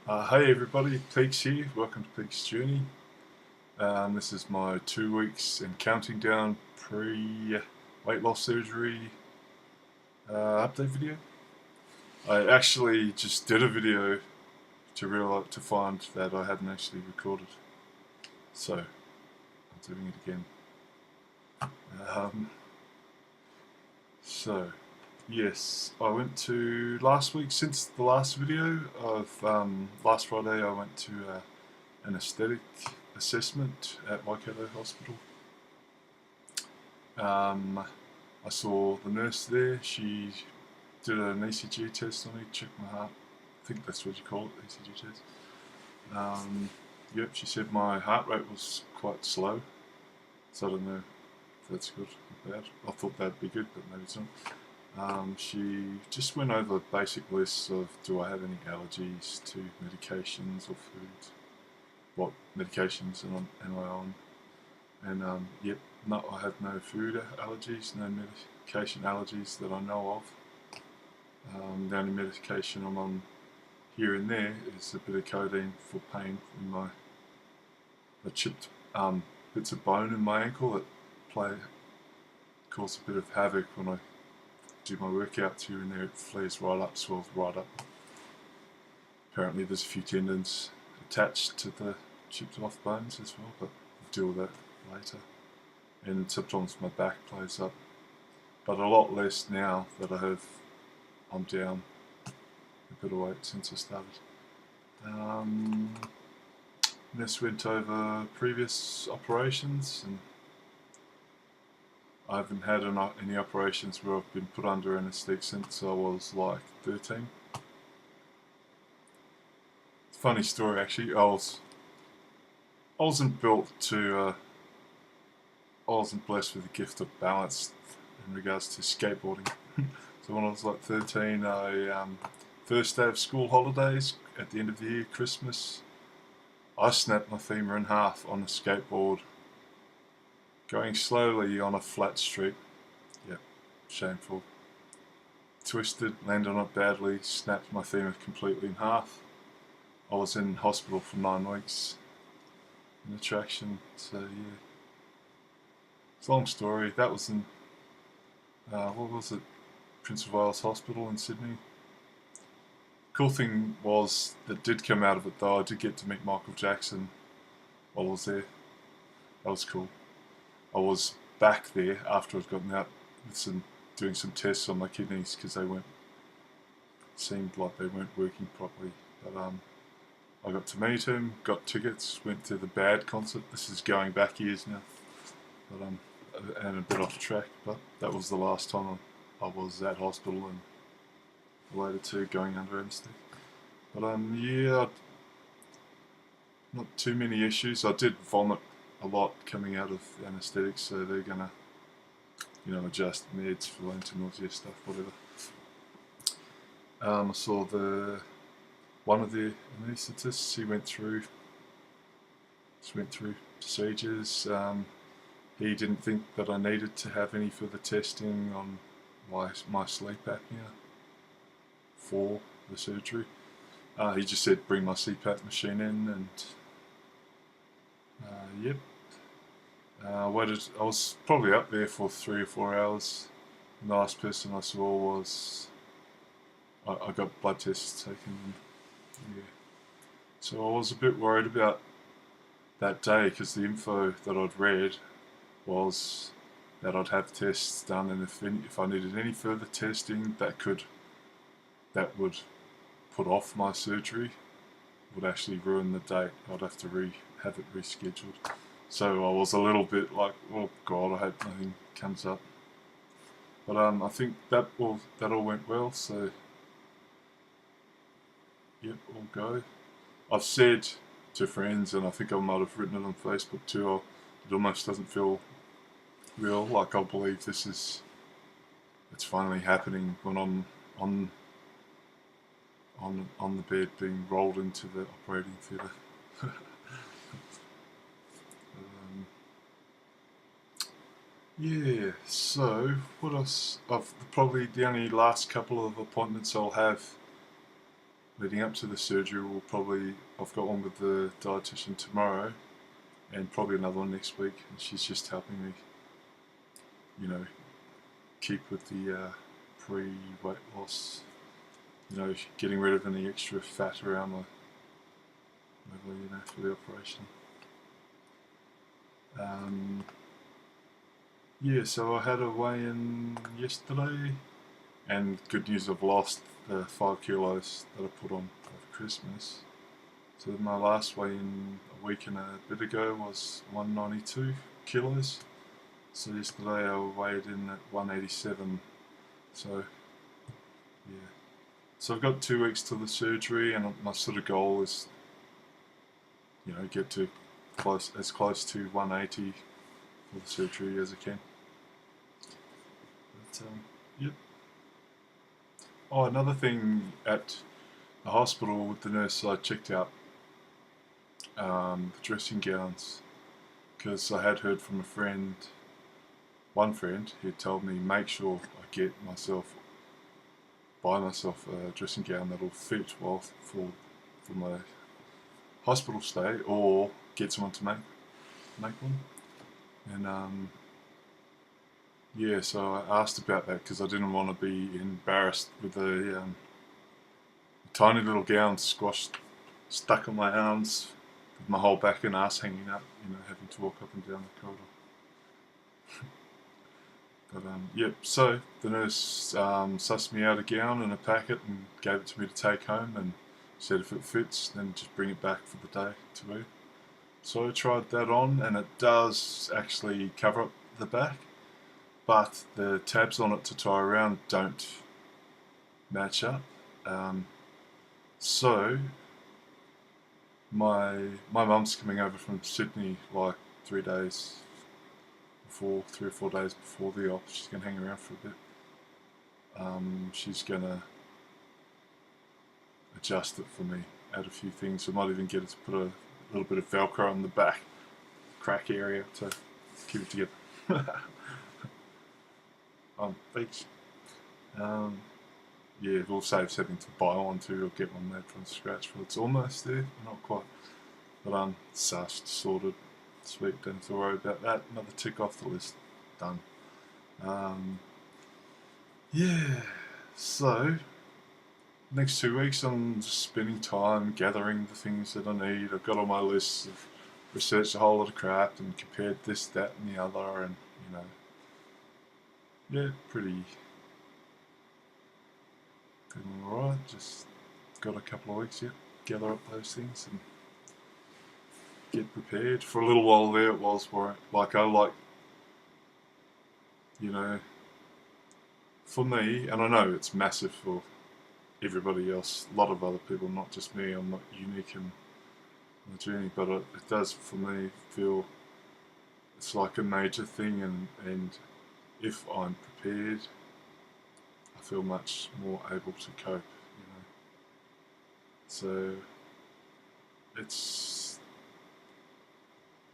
Hey everybody, Peaks here. Welcome to Peaks Journey. This is my 2 weeks and counting down pre-weight loss surgery update video. I actually just did a video to find that I hadn't actually recorded, so I'm doing it again. Um, so yes, I went to last week. Since the last video of last Friday, I went to Anesthetic assessment at Waikato Hospital. I saw the nurse there. She did an ECG test on me, checked my heart. I think that's what you call it, ECG test. Yep, she said my heart rate was quite slow, so I don't know if that's good or bad. I thought that'd be good, but maybe it's not. She just went over the basic lists of do I have any allergies to medications or foods, what medications am I on, and yep, no, I have no food allergies, no medication allergies that I know of. The only medication I'm on here and there is a bit of codeine for pain in the chipped bits of bone in my ankle that cause a bit of havoc when I do my workouts here and there. It flares right up, swells right up. Apparently there's a few tendons attached to the chipped off bones as well, but we'll deal with that later. And sometimes my back plays up, but a lot less now that I'm down a bit of weight since I started. This went over previous operations, and I haven't had any operations where I've been put under anaesthetic since I was like 13. Funny story actually. I wasn't blessed with the gift of balance in regards to skateboarding. So when I was like 13, first day of school holidays at the end of the year, Christmas, I snapped my femur in half on a skateboard, going slowly on a flat street. Yep, shameful. Twisted, landed on it badly, snapped my femur completely in half. I was in hospital for 9 weeks in traction, so yeah. It's a long story. That was in, what was it, Prince of Wales Hospital in Sydney. Cool thing was that did come out of it though, I did get to meet Michael Jackson while I was there. That was cool. I was back there after I'd gotten out with doing some tests on my kidneys because seemed like they weren't working properly. But I got to meet him, got tickets, went to the Bad concert. This is going back years now, but and a bit off track. But that was the last time I was at hospital and related to going under anaesthetic. But yeah, not too many issues. I did vomit a lot coming out of the anaesthetic, so they're gonna, adjust meds for anti-nausea stuff, whatever. I saw one of the anaesthetists. He went through procedures. He didn't think that I needed to have any further testing on my sleep apnea for the surgery. He just said bring my CPAP machine in, and yep. I was probably up there for 3 or 4 hours. And the last person I saw was I got blood tests taken. Yeah. So I was a bit worried about that day because the info that I'd read was that I'd have tests done, and if I needed any further testing that would put off my surgery, would actually ruin the date. I'd have to have it rescheduled. So I was a little bit like, oh God, I hope nothing comes up. But I think that all went well. So yep, all go. I've said to friends, and I think I might have written it on Facebook too, it almost doesn't feel real. Like I believe it's finally happening when I'm on the bed being rolled into the operating theatre. Yeah, so what else? Probably the only last couple of appointments I'll have leading up to the surgery, I've got one with the dietitian tomorrow, and probably another one next week, and she's just helping me, keep with the pre-weight loss, getting rid of any extra fat around my liver, for the operation. So I had a weigh-in yesterday, and good news, I've lost the 5 kilos that I put on over Christmas. So my last weigh-in a week and a bit ago was 192 kilos. So yesterday I weighed in at 187. So yeah. So I've got 2 weeks till the surgery, and my sort of goal is, get to as close to 180 for the surgery as I can. But yep. Oh, another thing, at the hospital with the nurse, I checked out the dressing gowns, because I had heard from one friend who told me make sure I buy myself a dressing gown that'll fit well for my hospital stay, or get someone to make one. And so I asked about that because I didn't want to be embarrassed with a tiny little gown stuck on my arms, with my whole back and ass hanging up, having to walk up and down the corridor. But so the nurse sussed me out a gown in a packet and gave it to me to take home, and said if it fits, then just bring it back for the day to wear. So I tried that on, and it does actually cover up the back, but the tabs on it to tie around don't match up. So my mum's coming over from Sydney like 3 or 4 days before the op. She's going to hang around for a bit. She's going to adjust it for me, add a few things. I might even get her to put a little bit of Velcro on the back crack area to keep it together. Thanks. It all saves having to buy one too, or get one made from scratch. Well, it's almost there, not quite. But sussed, sorted, sweet, don't have to worry about that. Another tick off the list, done. So next 2 weeks I'm just spending time gathering the things that I need. I've got on my list, of researched a whole lot of crap and compared this, that and the other, and pretty alright. Just got a couple of weeks yet, gather up those things and get prepared. For a little while there, it was for me, and I know it's massive for everybody else, a lot of other people, not just me. I'm not unique in the journey, but it does for me feel it's like a major thing, and if I'm prepared, I feel much more able to cope, So it's,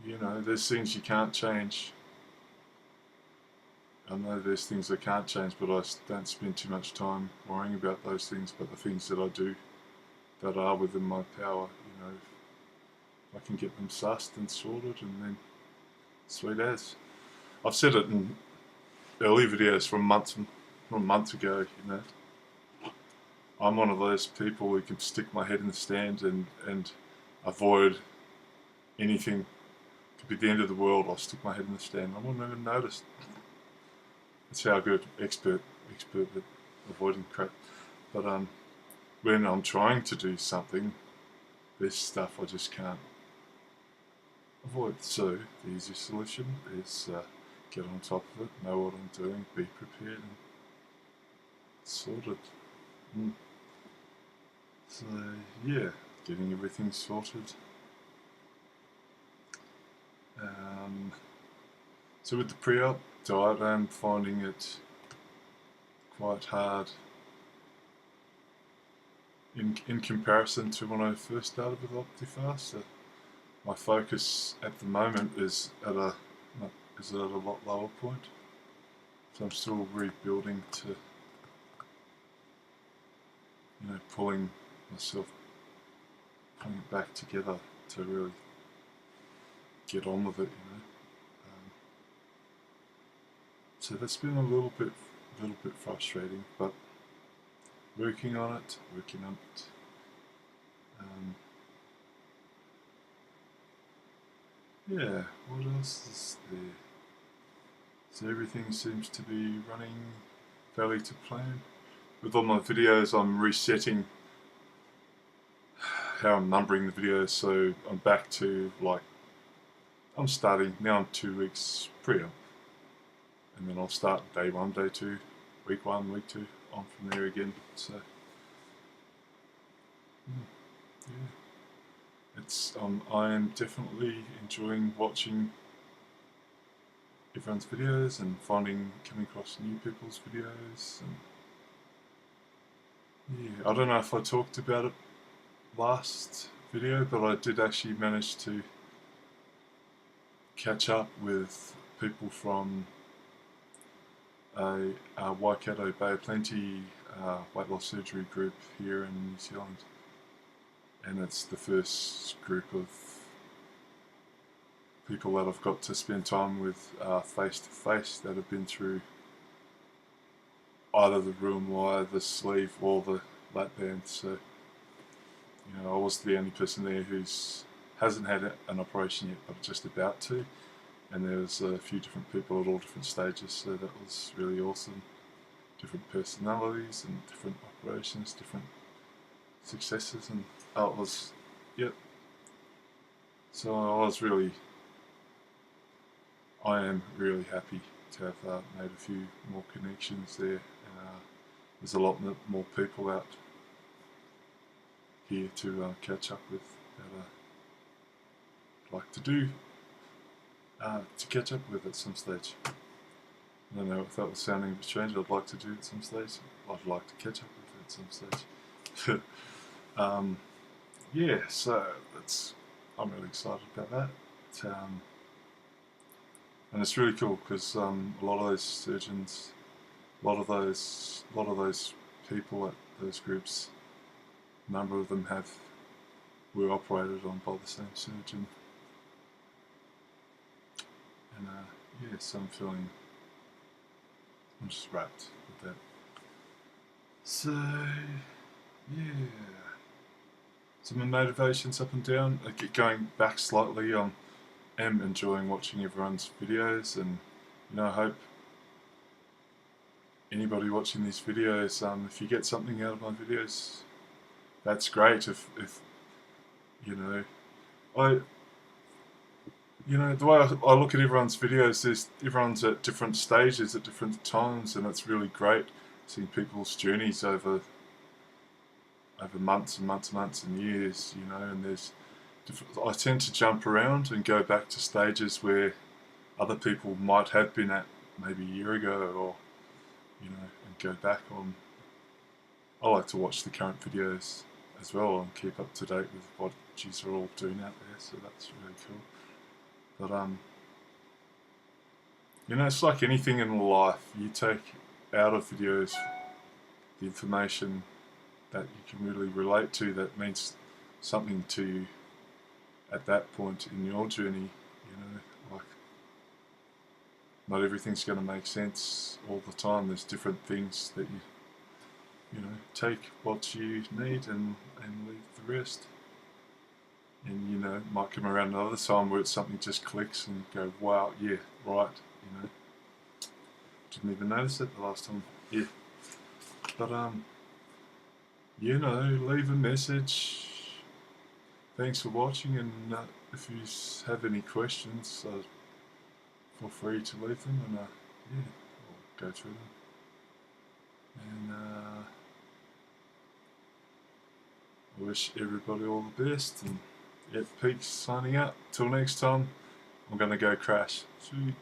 there's things you can't change. I know there's things I can't change, but I don't spend too much time worrying about those things. But the things that I do, that are within my power, I can get them sussed and sorted, and then sweet as. I've said it in early videos from a month ago, I'm one of those people who can stick my head in the sand and avoid anything. It could be the end of the world, I'll stick my head in the sand, I wouldn't even notice. That's how good, expert at avoiding crap. But when I'm trying to do something, there's stuff I just can't avoid. So the easiest solution is get on top of it, know what I'm doing, be prepared, and sorted. So getting everything sorted. So with the pre-op diet, I'm finding it quite hard in comparison to when I first started with Optifast. So my focus at the moment is at a lot lower point. So I'm still rebuilding to pulling myself putting it back together to really get on with it, so that's been a little bit frustrating, but working on it. Yeah, what else is there? So everything seems to be running fairly to plan. With all my videos, I'm resetting how I'm numbering the videos, so I'm back to I'm starting, now I'm 2 weeks pre-op, and then I'll start day 1, day 2, week 1, week 2, on from there again, so yeah. I am definitely enjoying watching everyone's videos and coming across new people's videos, and yeah, I don't know if I talked about it last video, but I did actually manage to catch up with people from a Waikato Bay of Plenty weight loss surgery group here in New Zealand, and it's the first group of people that I've got to spend time with face to face that have been through either the room wire, the sleeve, or the lap band. So, I was the only person there who's hasn't had an operation yet, but just about to. And there was a few different people at all different stages, so that was really awesome. Different personalities and different operations, different successes, and it was, yep. So I am really happy to have made a few more connections there. There's a lot more people out here to catch up with that I'd like to catch up with at some stage. I don't know if that was sounding a bit strange. I'd like to do at some stage. I'd like to catch up with at some stage. Yeah, so I'm really excited about that. And it's really cool because a lot of those surgeons, a lot of those people at those groups, a number of them were operated on by the same surgeon. And so I'm just wrapped with that. So yeah, so my motivation's up and down. I get going back slightly. I am enjoying watching everyone's videos, and I hope anybody watching these videos, if you get something out of my videos, that's great. If the way I look at everyone's videos, everyone's at different stages at different times, and it's really great seeing people's journeys over months and months and months and years, and I tend to jump around and go back to stages where other people might have been at maybe a year ago, or and go back on. I like to watch the current videos as well and keep up to date with what yous are all doing out there, so that's really cool. But it's like anything in life. You take out of videos the information that you can really relate to, that means something to you at that point in your journey. Like, not everything's going to make sense all the time. There's different things that you take what you need and leave the rest. And it might come around another time where something just clicks and you go, wow, yeah, right, didn't even notice it the last time. Yeah. But leave a message. Thanks for watching, and if you have any questions, feel free to leave them, and I'll go through them. And I wish everybody all the best, and Peaks signing out. Till next time, I'm going to go crash. Sweet.